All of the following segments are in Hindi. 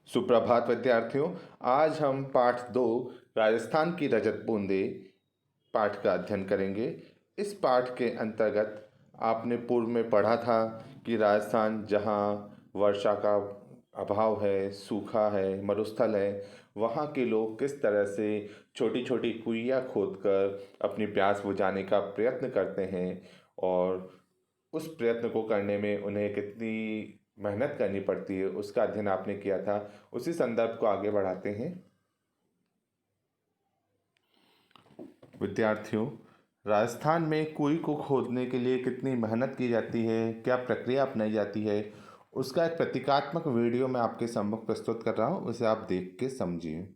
सुप्रभात विद्यार्थियों। आज हम पाठ 2 राजस्थान की रजत बूंदे पाठ का अध्ययन करेंगे। इस पाठ के अंतर्गत आपने पूर्व में पढ़ा था कि राजस्थान जहाँ वर्षा का अभाव है, सूखा है, मरुस्थल है, वहाँ के लोग किस तरह से छोटी छोटी कुइयाँ खोदकर अपनी प्यास बुझाने का प्रयत्न करते हैं और उस प्रयत्न को करने में उन्हें कितनी मेहनत करनी पड़ती है उसका अध्ययन आपने किया था। उसी संदर्भ को आगे बढ़ाते हैं। विद्यार्थियों, राजस्थान में कुएं को खोदने के लिए कितनी मेहनत की जाती है, क्या प्रक्रिया अपनाई जाती है, उसका एक प्रतीकात्मक वीडियो मैं आपके सम्मुख प्रस्तुत कर रहा हूँ, उसे आप देख के समझिए।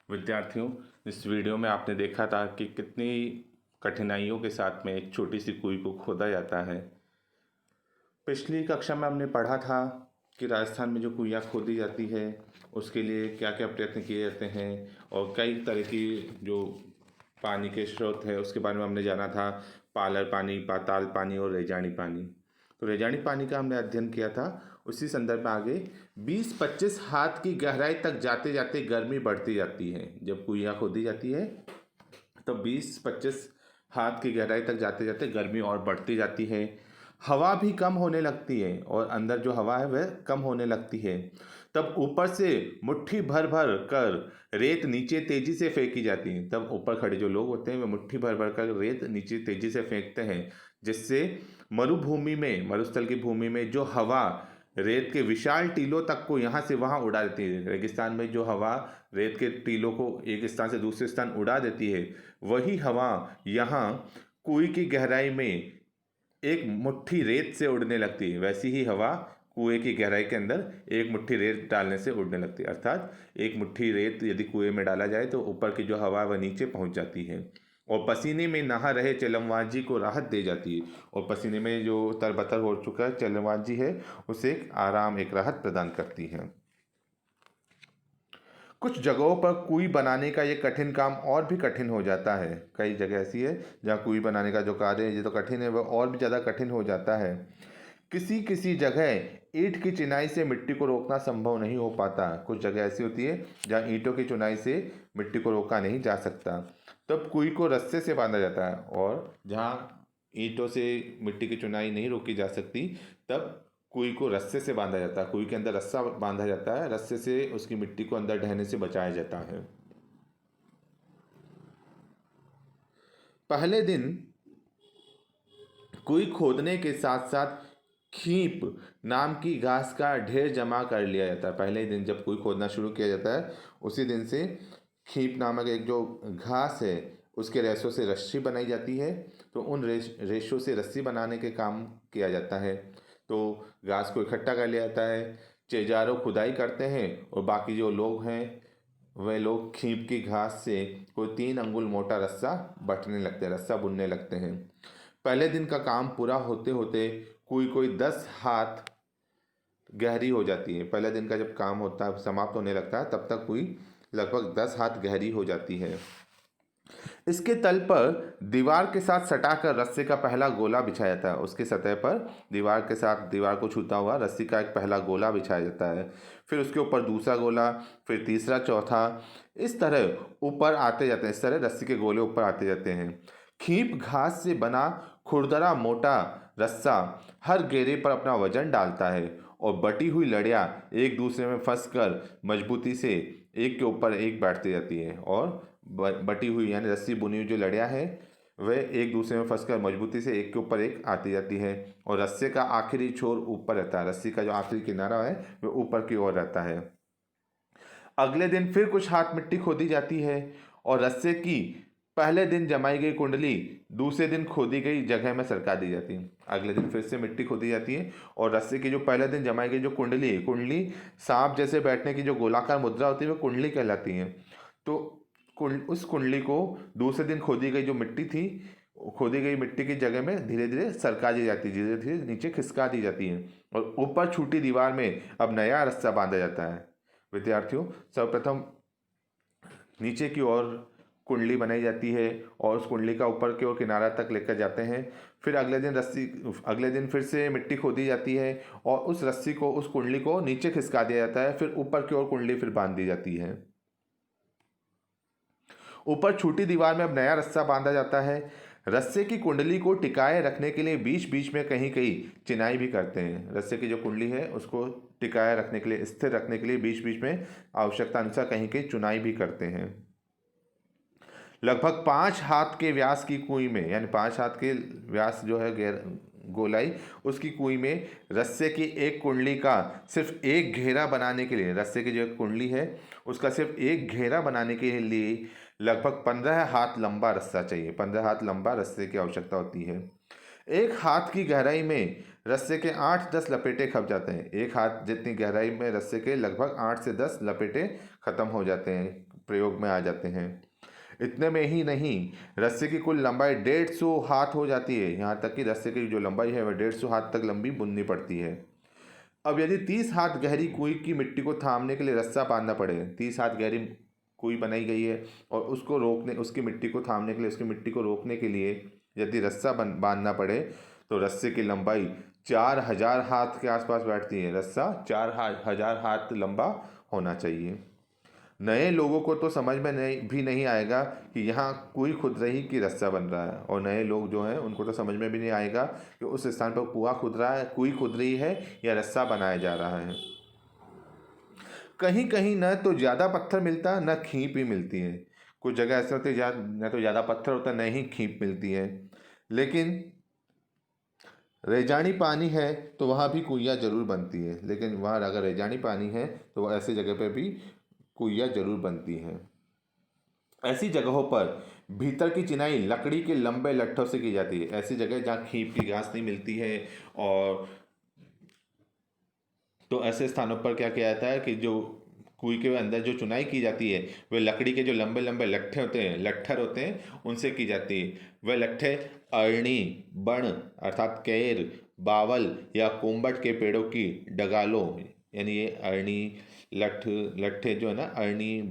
विद्यार्थियों, इस वीडियो में आपने देखा था कि कितनी कठिनाइयों के साथ में एक छोटी सी कुएं को खोदा जाता है। पिछली कक्षा में हमने पढ़ा था कि राजस्थान में जो कुइयाँ खोदी जाती है उसके लिए क्या क्या प्रयत्न किए जाते हैं और कई तरह की जो पानी के स्रोत है उसके बारे में हमने जाना था। पालर पानी, पाताल पानी और रेजानी पानी। तो रेजानी पानी का हमने अध्ययन किया था। उसी संदर्भ में आगे 20-25 हाथ की गहराई तक जाते जाते गर्मी बढ़ती जाती है। जब कुइयाँ खोदी जाती है तो 20-25 हाथ की गहराई तक जाते जाते गर्मी और बढ़ती जाती है। हवा भी कम होने लगती है और अंदर जो हवा है वह कम होने लगती है। तब ऊपर से मुट्ठी भर भर कर रेत नीचे तेजी से फेंकी जाती है। तब ऊपर खड़े जो लोग होते हैं वे मुट्ठी भर भर कर रेत नीचे तेजी से फेंकते हैं, जिससे मरुभूमि में, मरुस्थल की भूमि में जो हवा रेत के विशाल टीलों तक को यहाँ से वहाँ उड़ा देती है। रेगिस्तान में जो हवा रेत के टीलों को एक स्थान से दूसरे स्थान उड़ा देती है, वही हवा यहाँ कुएं की गहराई में एक मुट्ठी रेत से उड़ने लगती है। वैसी ही हवा कुएं की गहराई के अंदर एक मुट्ठी रेत डालने से उड़ने लगती है। अर्थात एक मुट्ठी रेत यदि कुएं में डाला जाए तो ऊपर की जो हवा वह नीचे पहुंच जाती है और पसीने में नहा रहे चलमवाजी को राहत दे जाती है। और पसीने में जो तरबतर हो चुका है चलमवाजी है उसे एक आराम, एक राहत प्रदान करती है। कुछ जगहों पर कुएं बनाने का ये कठिन काम और भी कठिन हो जाता है। कई जगह ऐसी है जहाँ कुएं बनाने का जो कार्य है ये तो कठिन है, वह और भी ज़्यादा कठिन हो जाता है। किसी किसी जगह ईंट की चिनाई से मिट्टी को रोकना संभव नहीं हो पाता। कुछ जगह ऐसी होती है जहाँ ईंटों की चुनाई से मिट्टी को रोका नहीं जा सकता। तब कुएं को रस्से से बांधा जाता है, और जहाँ ईंटों से मिट्टी की चुनाई नहीं रोकी जा सकती तब कुएं को रस्से से बांधा जाता है। कुएं के अंदर रस्सा बांधा जाता है, रस्से से उसकी मिट्टी को अंदर ढहने से बचाया जाता है। पहले दिन कुएं खोदने के साथ साथ खीप नाम की घास का ढेर जमा कर लिया जाता है। पहले दिन जब कुएं खोदना शुरू किया जाता है उसी दिन से खीप नामक एक जो घास है उसके रेशों से रस्सी बनाई जाती है। तो उन रेशों से रस्सी बनाने के काम किया जाता है। तो घास को इकट्ठा कर लिया जाता है, चेजारों खुदाई करते हैं और बाकी जो लोग हैं वह लोग खीप की घास से कोई 3 अंगुल मोटा रस्सा बटने लगते हैं, रस्सा बुनने लगते हैं। पहले दिन का काम पूरा होते होते कोई 10 हाथ गहरी हो जाती है। पहले दिन का जब काम होता है समाप्त होने लगता है तब तक कुएं लगभग 10 हाथ गहरी हो जाती है। इसके तल पर दीवार के साथ सटाकर रस्से का पहला गोला बिछाया जाता है। उसकी सतह पर दीवार के साथ दीवार को छूता हुआ रस्सी का एक पहला गोला बिछाया जाता है। फिर उसके ऊपर दूसरा गोला, फिर तीसरा, चौथा, इस तरह ऊपर आते जाते हैं। इस तरह रस्सी के गोले ऊपर आते जाते हैं। खींप घास से बना खुरदरा मोटा रस्सा हर घेरे पर अपना वजन डालता है और बटी हुई लड़ियाँ एक दूसरे में फंसकर मजबूती से एक के ऊपर एक बैठती जाती है। और बटी हुई यानी रस्सी बुनी हुई जो लड़ियाँ हैं वह एक दूसरे में फंसकर मजबूती से एक के ऊपर एक आती जाती है और रस्से का आखिरी छोर ऊपर रहता है। रस्सी का जो आखिरी किनारा है वह ऊपर की ओर रहता है। अगले दिन फिर कुछ हाथ मिट्टी खोदी जाती है और रस्से की पहले दिन जमाई गई कुंडली दूसरे दिन खोदी गई जगह में सरका दी जाती है। अगले दिन फिर से मिट्टी खोदी जाती है और रस्से की जो पहले दिन जमाई गई जो कुंडली है, कुंडली सांप जैसे बैठने की जो गोलाकार मुद्रा होती है वो कुंडली कहलाती है। तो उस कुंडली को दूसरे दिन खोदी गई जो मिट्टी थी, खोदी गई मिट्टी की जगह में धीरे धीरे सरका दी जाती है, धीरे धीरे नीचे खिसका दी जाती है और ऊपर छूटी दीवार में अब नया रस्सा बांधा जाता है। विद्यार्थियों, सर्वप्रथम नीचे की ओर कुंडली बनाई जाती है और उस कुंडली का ऊपर की ओर किनारा तक लेकर जाते हैं। फिर अगले दिन फिर से मिट्टी खोदी जाती है और उस रस्सी को, उस कुंडली को नीचे खिसका दिया जाता है। फिर ऊपर की ओर कुंडली फिर बांध दी जाती है। ऊपर छूटी दीवार में अब नया रस्सा बांधा जाता है। रस्से की कुंडली को टिकाए रखने के लिए बीच बीच में कहीं कहीं चिनाई भी करते हैं। रस्से की जो कुंडली है उसको टिकाए रखने के लिए, स्थिर रखने के लिए बीच बीच में आवश्यकता अनुसार कहीं कहीं चुनाई भी करते हैं। लगभग 5 हाथ के व्यास की कुई में, यानी 5 हाथ के व्यास जो है गोलाई, उसकी कुई में रस्से की एक कुंडली का सिर्फ एक घेरा बनाने के लिए, रस्से की जो कुंडली है उसका सिर्फ एक घेरा बनाने के लिए लगभग 15 हाथ लंबा रस्सा चाहिए। 15 हाथ लंबा रस्से की आवश्यकता होती है। एक हाथ की गहराई में रस्से के 8-10 लपेटे खप जाते हैं। एक हाथ जितनी गहराई में रस्से के लगभग 8 से 10 लपेटे खत्म हो जाते हैं, प्रयोग में आ जाते हैं। इतने में ही नहीं, रस्से की कुल लंबाई 150 हाथ हो जाती है। यहाँ तक कि रस्से की जो लंबाई है वह 150 हाथ तक लंबी बुननी पड़ती है। अब यदि 30 हाथ गहरी कुई की मिट्टी को थामने के लिए रस्सा बांधना पड़े, 30 हाथ गहरी कुई बनाई गई है और उसको रोकने, उसकी मिट्टी को थामने के लिए, उसकी मिट्टी को रोकने के लिए यदि रस्सा बांधना पड़े तो रस्से की लंबाई 4000 हाथ के आसपास बैठती है। रस्सा 4000 हाथ लंबा होना चाहिए। नए लोगों को तो समझ में नहीं आएगा कि यहाँ कुई खुद रही कि रस्सा बन रहा है, और नए लोग जो हैं उनको तो समझ में भी नहीं आएगा कि उस स्थान पर कुआं खुद रहा है, कुई खुद रही है या रस्सा बनाया जा रहा है। कहीं कहीं न तो ज़्यादा पत्थर मिलता न खींप ही मिलती है। कुछ जगह ऐसे होते हैं न तो ज़्यादा पत्थर होता न ही खींप मिलती है। लेकिन रेजानी पानी है तो वहाँ भी कुइयाँ जरूर बनती है। लेकिन वहाँ अगर रेजानी पानी है तो ऐसी जगह पर भी कुइयाँ जरूर बनती हैं। ऐसी जगहों पर भीतर की चिनाई लकड़ी के लंबे लट्ठों से की जाती है। ऐसी जगह जहाँ खींप की घास नहीं मिलती है, और तो ऐसे स्थानों पर क्या किया जाता है कि जो कुएं के अंदर जो चुनाई की जाती है वे लकड़ी के जो लंबे लंबे लट्ठे होते हैं, लट्ठर होते हैं, उनसे की जाती है। वह लट्ठे अरणी, बण अर्थात केर, बावल या कुम्बट के पेड़ों की डगालों, यानी ये अरणी लट्ठे जो है ना, अरणी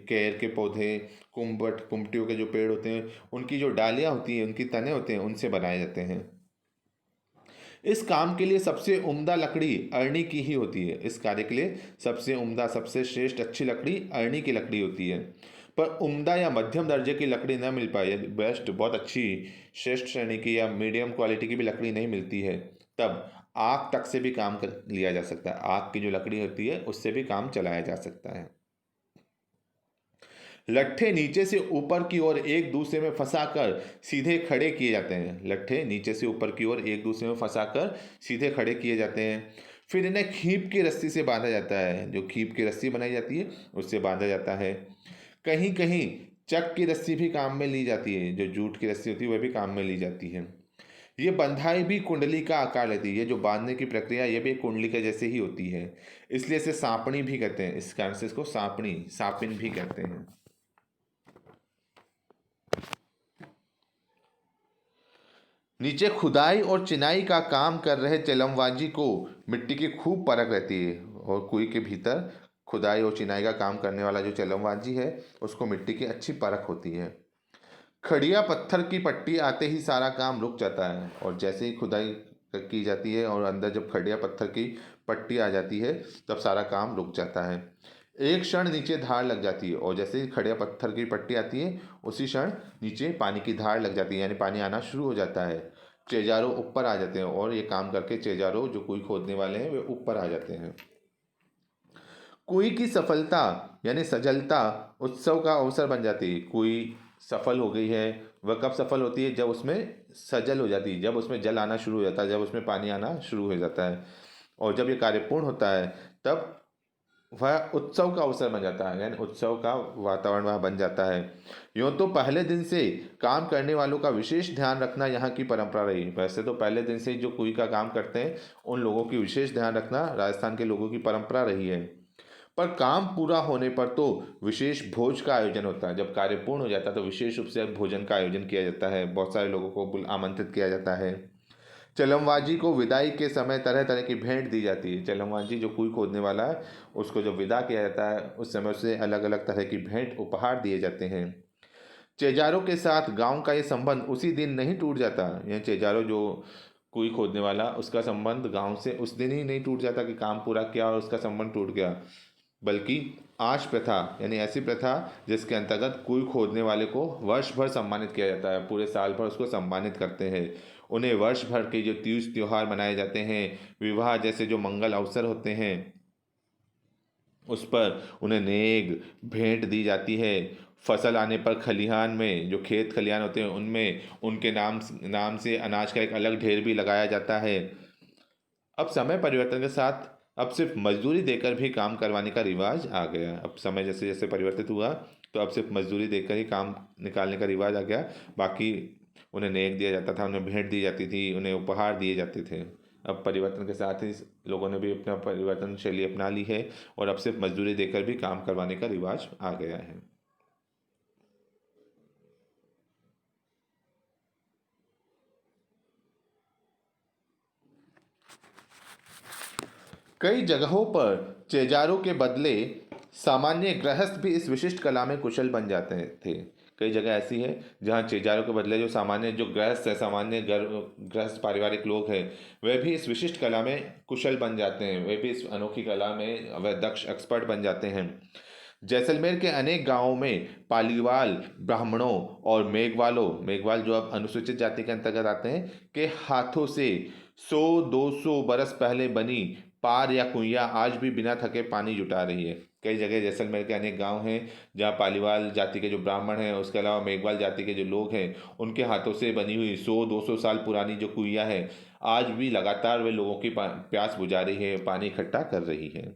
केर के पौधे, कुम्बटियों के जो पेड़ होते हैं उनकी जो डालियाँ होती हैं, उनकी तने होते हैं, उनसे बनाए जाते हैं। इस काम के लिए सबसे उम्दा लकड़ी अरणी की ही होती है। इस कार्य के लिए सबसे उम्दा, सबसे श्रेष्ठ अच्छी लकड़ी अरणी की लकड़ी होती है। पर उम्दा या मध्यम दर्जे की लकड़ी न मिल पाए, यदि बेस्ट, बहुत अच्छी श्रेष्ठ श्रेणी की या मीडियम क्वालिटी की भी लकड़ी नहीं मिलती है, तब आग तक से भी काम कर लिया जा सकता है। आग की जो लकड़ी होती है उससे भी काम चलाया जा सकता है। लट्ठे नीचे से ऊपर की ओर एक दूसरे में फंसाकर सीधे खड़े किए जाते हैं। लट्ठे नीचे से ऊपर की ओर एक दूसरे में फंसाकर सीधे खड़े किए जाते हैं। फिर इन्हें खींप की रस्सी से बांधा जाता है। जो खींप की रस्सी बनाई जाती है उससे बांधा जाता है। कहीं कहीं चक की रस्सी भी काम में ली जाती है। जो जूट की रस्सी होती है वह भी काम में ली जाती है। ये बंधाई भी कुंडली का आकार लेती है। ये जो बांधने की प्रक्रिया ये भी एक कुंडली के जैसे ही होती है, इसलिए इसे सांपणी भी कहते हैं। इस कारण से इसको सांपणी, सापिन भी कहते हैं। नीचे खुदाई और चिनाई का काम कर रहे चलमवाजी को मिट्टी की खूब परख रहती है और कुएं के भीतर खुदाई और चिनाई का काम करने वाला जो चलमवाजी है उसको मिट्टी की अच्छी परख होती है। खड़िया पत्थर की पट्टी आते ही सारा काम रुक जाता है, और जैसे ही खुदाई की जाती है और अंदर जब खड़िया पत्थर की पट्टी आ जाती है तब सारा काम रुक जाता है। एक क्षण नीचे धार लग जाती है, और जैसे ही खड़िया पत्थर की पट्टी आती है उसी क्षण नीचे पानी की धार लग जाती है, यानी पानी आना शुरू हो जाता है। चेजारो ऊपर आ जाते हैं, और ये काम करके चेजारो जो कुएं खोदने वाले हैं वे ऊपर आ जाते हैं। कुएं की सफलता यानी सजलता उत्सव का अवसर बन जाती है। कुएं सफल हो गई है, वह कब सफल होती है? जब उसमें सजल हो जाती है, जब उसमें जल आना शुरू हो जाता है, जब उसमें पानी आना शुरू हो जाता है, और जब ये कार्य पूर्ण होता है तब वह उत्सव का अवसर बन जाता है, यानी उत्सव का वातावरण वह बन जाता है। यूँ तो पहले दिन से काम करने वालों का विशेष ध्यान रखना यहाँ की परंपरा रही। वैसे तो पहले दिन से जो कुएं का काम करते हैं उन लोगों की विशेष ध्यान रखना राजस्थान के लोगों की परंपरा रही है। पर काम पूरा होने पर तो विशेष भोज का आयोजन होता है। जब कार्य पूर्ण हो जाता है तो विशेष रूप से भोजन का आयोजन किया जाता है, बहुत सारे लोगों को आमंत्रित किया जाता है। चलमवाजी को विदाई के समय तरह तरह की भेंट दी जाती है। चलमवाजी जो कुएं खोदने वाला है उसको जब विदा किया जाता है उस समय उसे अलग अलग तरह की भेंट उपहार दिए जाते हैं। चेजारों के साथ गांव का ये संबंध उसी दिन नहीं टूट जाता। यह चेजारो जो कुएं खोदने वाला उसका संबंध गांव से उस दिन ही नहीं टूट जाता कि काम पूरा किया और उसका संबंध टूट गया, बल्कि आश प्रथा यानी ऐसी प्रथा जिसके अंतर्गत कुएं खोदने वाले को वर्ष भर सम्मानित किया जाता है, पूरे साल भर उसको सम्मानित करते हैं। उन्हें वर्ष भर के जो तीज त्योहार मनाए जाते हैं, विवाह जैसे जो मंगल अवसर होते हैं उस पर उन्हें नेग भेंट दी जाती है। फसल आने पर खलिहान में जो खेत खलिहान होते हैं उनमें उनके नाम से अनाज का एक अलग ढेर भी लगाया जाता है। अब समय परिवर्तन के साथ अब सिर्फ मजदूरी देकर भी काम करवाने का रिवाज आ गया। अब समय जैसे जैसे परिवर्तित हुआ तो अब सिर्फ मजदूरी देकर ही काम निकालने का रिवाज आ गया। बाकी उन्हें नेक दिया जाता था, उन्हें भेंट दी जाती थी, उन्हें उपहार दिए जाते थे। अब परिवर्तन के साथ ही लोगों ने भी अपना परिवर्तन शैली अपना ली है और अब सिर्फ मजदूरी देकर भी काम करवाने का रिवाज आ गया है। कई जगहों पर चेजारों के बदले सामान्य गृहस्थ भी इस विशिष्ट कला में कुशल बन जाते थे। कई जगह ऐसी है जहाँ चेजारों के बदले जो सामान्य जो गृहस्थ है, सामान्य गृहस्थ पारिवारिक लोग हैं, वे भी इस विशिष्ट कला में कुशल बन जाते हैं, वे भी इस अनोखी कला में वह दक्ष एक्सपर्ट बन जाते हैं। जैसलमेर के अनेक गांवों में पालीवाल ब्राह्मणों और मेघवाल जो अब अनुसूचित जाति के अंतर्गत आते हैं, के हाथों से 100-200 बरस पहले बनी पार या कुइया आज भी बिना थके पानी जुटा रही है। कई जगह जैसलमेर के अनेक गांव हैं जहां पालीवाल जाति के जो ब्राह्मण हैं, उसके अलावा मेघवाल जाति के जो लोग हैं, उनके हाथों से बनी हुई 100-200 साल पुरानी जो कुइया है आज भी लगातार वे लोगों की प्यास बुझा रही है, पानी इकट्ठा कर रही है।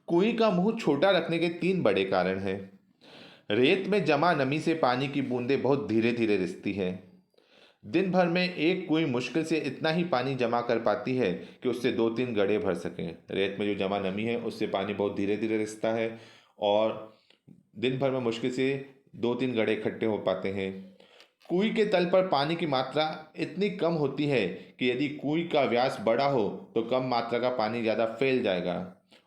कुएं का मुंह छोटा रखने के 3 बड़े कारण हैं। रेत में जमा नमी से पानी की बूंदें बहुत धीरे धीरे रिसती हैं। दिन भर में एक कुएं मुश्किल से इतना ही पानी जमा कर पाती है कि उससे 2-3 गड्ढे भर सकें। रेत में जो जमा नमी है उससे पानी बहुत धीरे धीरे रिसता है और दिन भर में मुश्किल से 2-3 गड्ढे इकट्ठे हो पाते हैं। कुएं के तल पर पानी की मात्रा इतनी कम होती है कि यदि कुएं का व्यास बड़ा हो तो कम मात्रा का पानी ज़्यादा फैल जाएगा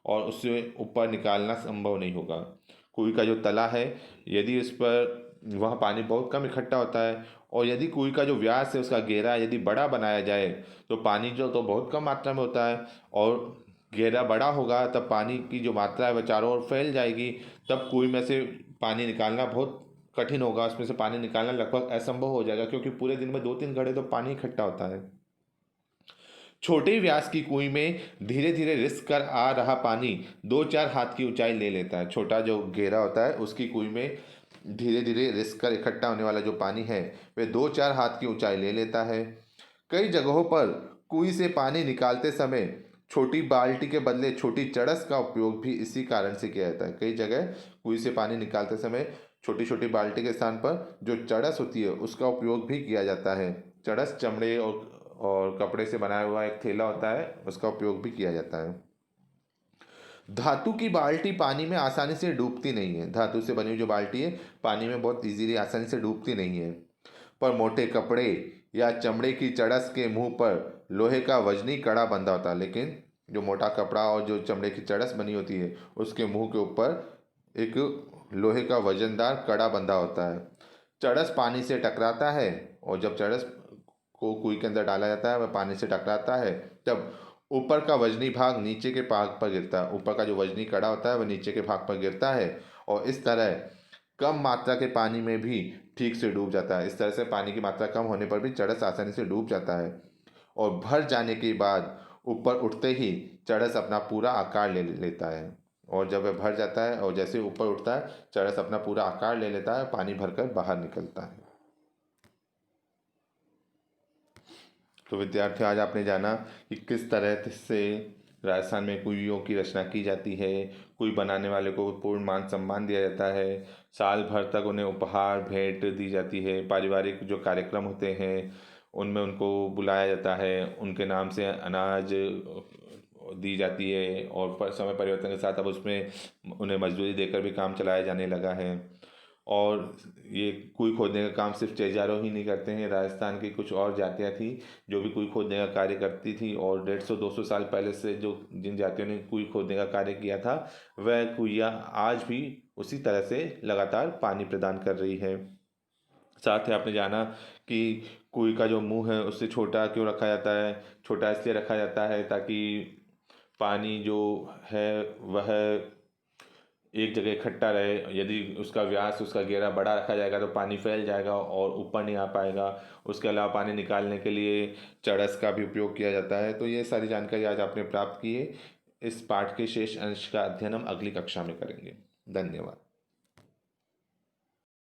और उससे ऊपर निकालना संभव नहीं होगा। कुएं का जो तला है यदि उस पर वह पानी बहुत कम इकट्ठा होता है, और यदि कुएं का जो व्यास है उसका घेरा यदि बड़ा बनाया जाए तो पानी जो तो बहुत कम मात्रा में होता है, और घेरा बड़ा होगा तब पानी की जो मात्रा है वह चारों ओर फैल जाएगी। तब कुएं में से पानी निकालना बहुत कठिन होगा, उसमें से पानी निकालना लगभग असंभव हो जाएगा, क्योंकि पूरे दिन में 2-3 घड़े तो पानी इकट्ठा होता है। छोटे व्यास की कुएं में धीरे धीरे रिस कर आ रहा पानी 2-4 हाथ की ऊंचाई ले लेता है। छोटा जो घेरा होता है उसकी कुएं में धीरे धीरे रिस कर इकट्ठा होने वाला जो पानी है वह 2-4 हाथ की ऊंचाई ले लेता है। कई जगहों पर कुएं से पानी निकालते समय छोटी बाल्टी के बदले छोटी चड़स का उपयोग भी इसी कारण से किया जाता है। कई जगह कुएं से पानी निकालते समय छोटी छोटी बाल्टी के स्थान पर जो चड़स होती है उसका उपयोग भी किया जाता है। चड़स चमड़े और कपड़े से बनाया हुआ एक थैला होता है, उसका उपयोग भी किया जाता है। धातु की बाल्टी पानी में आसानी से डूबती नहीं है। धातु से बनी हुई जो बाल्टी है पानी में बहुत इजीली आसानी से डूबती नहीं है। पर मोटे कपड़े या चमड़े की चड़स के मुंह पर लोहे का वजनी कड़ा बंधा होता है, लेकिन जो मोटा कपड़ा और जो चमड़े की चड़स बनी होती है, उसके मुंह के ऊपर एक लोहे का वजनदार कड़ा बंधा होता है। चड़स पानी से टकराता है, और जब चड़स को कुएं के अंदर डाला जाता है, वह पानी से टकराता है, तब ऊपर का वजनी भाग नीचे के भाग पर गिरता है। ऊपर का जो वजनी कड़ा होता है वह नीचे के भाग पर गिरता है, और इस तरह कम मात्रा के पानी में भी ठीक से डूब जाता है। इस तरह से पानी की मात्रा कम होने पर भी चड़स आसानी से डूब जाता है, और भर जाने के बाद ऊपर उठते ही चड़स अपना पूरा आकार ले लेता है। और जब वह भर जाता है और जैसे ऊपर उठता है, चड़स अपना पूरा आकार ले लेता है, पानी भरकर बाहर निकलता है। तो विद्यार्थियों, आज आपने जाना कि किस तरह से राजस्थान में कुइयों की रचना की जाती है। कुई बनाने वाले को पूर्ण मान सम्मान दिया जाता है। साल भर तक उन्हें उपहार भेंट दी जाती है। पारिवारिक जो कार्यक्रम होते हैं उनमें उनको बुलाया जाता है, उनके नाम से अनाज दी जाती है, और समय परिवर्तन के साथ अब उसमें उन्हें मजदूरी देकर भी काम चलाया जाने लगा है। और ये कुई खोदने का काम सिर्फ चेजारो ही नहीं करते हैं, राजस्थान की कुछ और जातियाँ थी जो भी कुई खोदने का कार्य करती थी, और 150-200 साल पहले से जो जिन जातियों ने कुई खोदने का कार्य किया था, वह कुइयाँ आज भी उसी तरह से लगातार पानी प्रदान कर रही है। साथ ही आपने जाना कि कुएं का जो मुंह है उससे छोटा क्यों रखा जाता है। छोटा इसलिए रखा जाता है ताकि पानी जो है वह एक जगह इकट्ठा रहे। यदि उसका व्यास, उसका घेरा बड़ा रखा जाएगा तो पानी फैल जाएगा और ऊपर नहीं आ पाएगा। उसके अलावा पानी निकालने के लिए चड़स का भी उपयोग किया जाता है। तो ये सारी जानकारी आज आपने प्राप्त की है। इस पाठ के शेष अंश का अध्ययन हम अगली कक्षा में करेंगे। धन्यवाद।